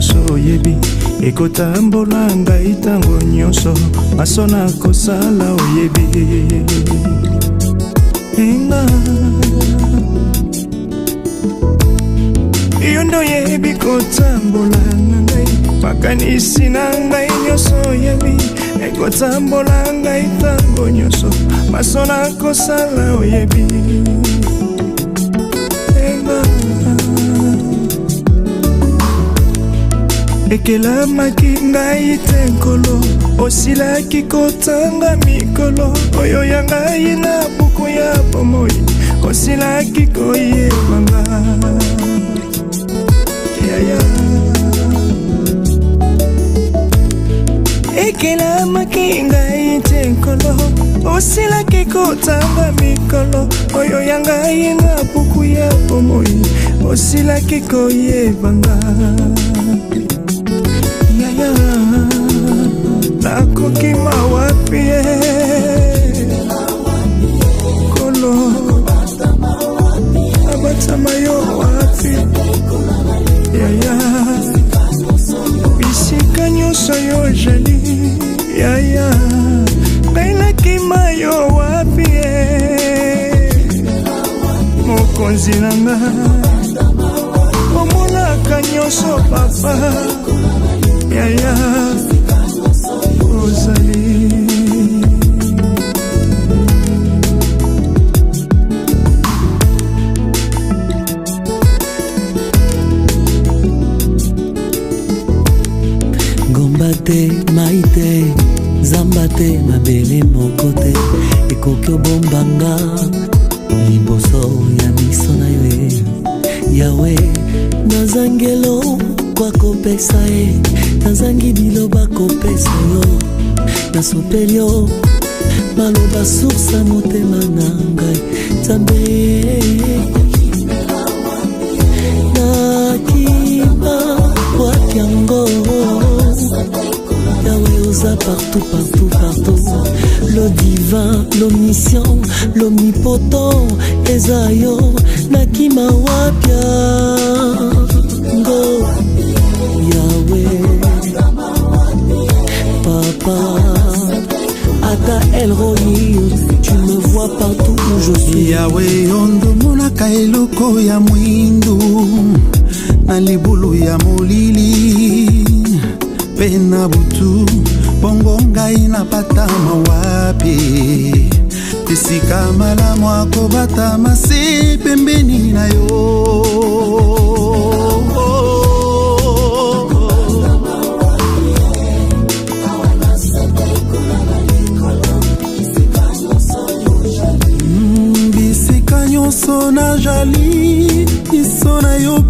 nyonso oyebi ekotambola ngai tango nyonso maso na kosala oyebi inga yondo yebi kotambola ngai makanisi na ngai nyonso oyebi ekotambola ngai tango nyonso maso na kosala oyebi ekelamaki ngai te nkolo osilaki kotanga mikolo oyo ya ngai na buku ya bomoi osilaki koyebanga ekelamaki ngai te nkolo osilaki kotanga mikolo oyo ya ngai na buku ya bomoi osilaki koyebanga nakoki mawapi kolo abatama yo wapi yaya bisika nyonso yo jali yaya ngai nakima yo wapi mokonzi nanga omonaka nyonso papa yaya ozali ngomba te mai te zamba te mabele moko te ekoki obombanga liboso ya miso na yo yawe nazangelo kwa kopesa nazangi biloba kopesa yo nasopeli yo maloba sursa motema na ngai Nzambe nakima wapi yango yawe oza partout partout partout le divin l'omniscient l'omnipotent eza yo nakima wapi yango Yahweh, Papa, Ata El Roi, tu me vois partout où je suis. Yahweh, ondomona kaeloko ya mwindu, na libulu ya molili, pena butu, bongo ngai na pata mawapi, esika malamu akobata mase pembeni na yo. Sona jali isona yo